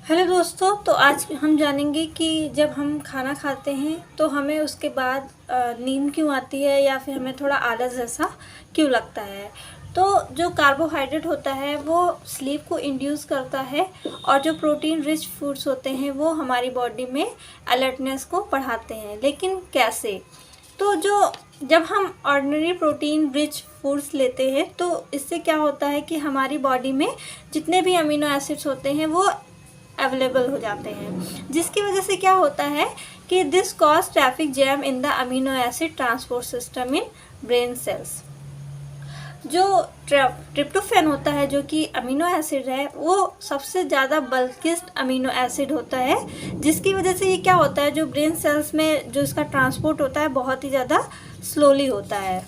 Hello दोस्तों, तो आज हम जानेंगे कि जब हम खाना खाते हैं तो हमें उसके बाद नींद क्यों आती है या फिर हमें थोड़ा आलस जैसा क्यों लगता है। तो जो कार्बोहाइड्रेट होता है वो स्लीप को इंड्यूस करता है और जो प्रोटीन रिच फूड्स होते हैं वो हमारी बॉडी में अलर्टनेस को बढ़ाते हैं। लेकिन कैसे? तो जब हम ऑर्डिनरी प्रोटीन रिच फूड्स लेते हैं तो इससे क्या होता है कि हमारी बॉडी में जितने भी अमीनो एसिड्स होते हैं वो अवेलेबल हो जाते हैं, जिसकी वजह से क्या होता है कि this cause traffic jam in the amino acid transport system in brain cells. जो ट्रिप्टोफैन होता है जो कि अमीनो एसिड है वो सबसे ज़्यादा बल्किस्ट अमीनो एसिड होता है, जिसकी वजह से ये क्या होता है जो ब्रेन सेल्स में जो इसका ट्रांसपोर्ट होता है बहुत ही ज़्यादा स्लोली होता है।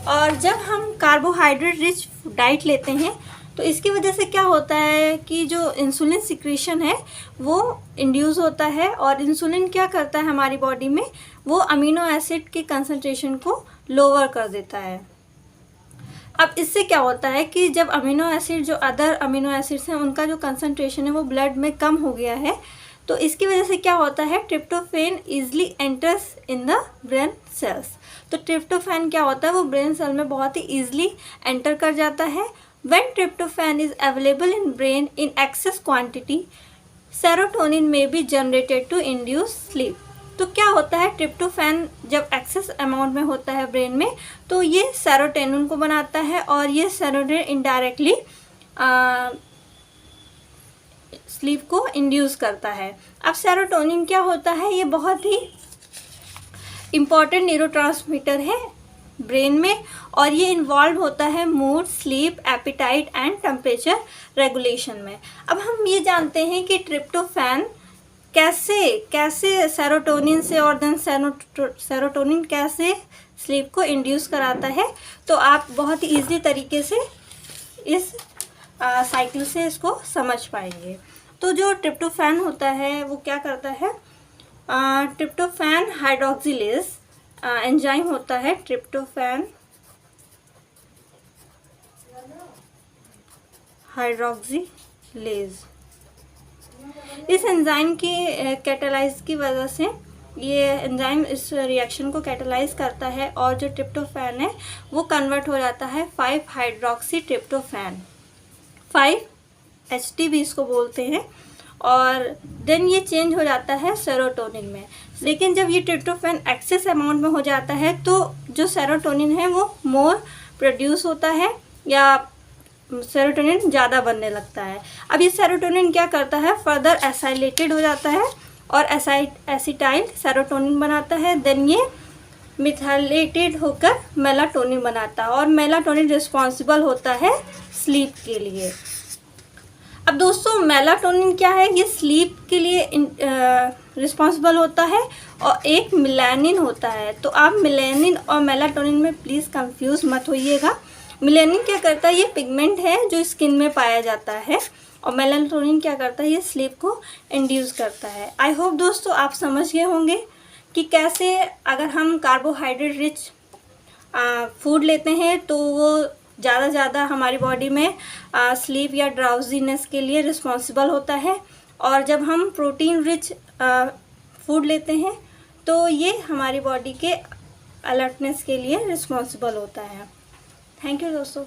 और जब हम कार्बोहाइड्रेट रिच डाइट लेते हैं तो इसकी वजह से क्या होता है कि जो इंसुलिन सिक्रीशन है वो इंड्यूस होता है और इंसुलिन क्या करता है हमारी बॉडी में, वो अमीनो एसिड के कंसंट्रेशन को लोअर कर देता है। अब इससे क्या होता है कि जब अमीनो एसिड जो अदर अमीनो एसिड्स हैं उनका जो कंसंट्रेशन है वो ब्लड में कम हो गया है, तो इसकी वजह से क्या होता है tryptophan easily enters in the brain cells. तो ट्रिप्टोफैन क्या होता है वो ब्रेन सेल में बहुत ही ईजिली एंटर कर जाता है। When tryptophan is available in brain in excess quantity, serotonin may be generated to induce sleep. तो क्या होता है ट्रिप्टोफैन जब एक्सेस अमाउंट में होता है ब्रेन में तो ये सेरोटोनिन को बनाता है और ये सेरोटोनिन इनडायरेक्टली स्लीप को इंड्यूस करता है। अब सेरोटोनिन क्या होता है, ये बहुत ही इम्पॉर्टेंट न्यूरोट्रांसमीटर है ब्रेन में और ये इन्वॉल्व होता है mood, sleep, appetite and temperature regulation में। अब हम ये जानते हैं कि ट्रिप्टोफैन कैसे सेरोटोनिन से और देन सेरोटोनिन कैसे स्लीप को इंड्यूस कराता है। तो आप बहुत ही ईजी तरीके से इस साइकिल से इसको समझ पाएंगे। तो जो ट्रिप्टोफैन होता है वो क्या करता है, ट्रिप्टोफैन हाइड्रोक्सिलेज एंजाइम होता है ट्रिप्टोफैन हाइड्रोक्सिलेज। इस एंजाइम की कैटालाइज की वजह से ये एंजाइम इस रिएक्शन को कैटालाइज करता है और जो ट्रिप्टोफैन है वो कन्वर्ट हो जाता है 5 हाइड्रोक्सी ट्रिप्टोफैन, 5-HT भी इसको बोलते हैं, और देन ये चेंज हो जाता है सेरोटोनिन में। लेकिन जब ये ट्रिप्टोफैन एक्सेस अमाउंट में हो जाता है तो जो सेरोटोनिन है वो मोर प्रोड्यूस होता है या सेरोटोनिन ज़्यादा बनने लगता है। अब ये सेरोटोनिन क्या करता है, फर्दर एसाइलेटेड हो जाता है और एसिटाइल सेरोटोनिन बनाता है, देन ये मिथाइलेटेड होकर मेलाटोनिन बनाता है और मेलाटोनिन रिस्पॉन्सिबल होता है स्लीप के लिए। अब दोस्तों मेलाटोनिन क्या है, ये स्लीप के लिए रिस्पॉन्सिबल होता है और एक मेलानिन होता है। तो आप मेलानिन और मेलाटोनिन में प्लीज़ कंफ्यूज मत होइएगा। मेलानिन क्या करता है, ये पिगमेंट है जो स्किन में पाया जाता है और मेलाटोनिन क्या करता है, ये स्लीप को इंड्यूस करता है। आई होप दोस्तों आप समझ गए होंगे कि कैसे अगर हम कार्बोहाइड्रेट रिच फूड लेते हैं तो वो ज़्यादा हमारी बॉडी में स्लीप या ड्राउजीनेस के लिए रिस्पॉन्सिबल होता है, और जब हम प्रोटीन रिच फूड लेते हैं तो ये हमारी बॉडी के अलर्टनेस के लिए रिस्पॉन्सिबल होता है। थैंक यू दोस्तों।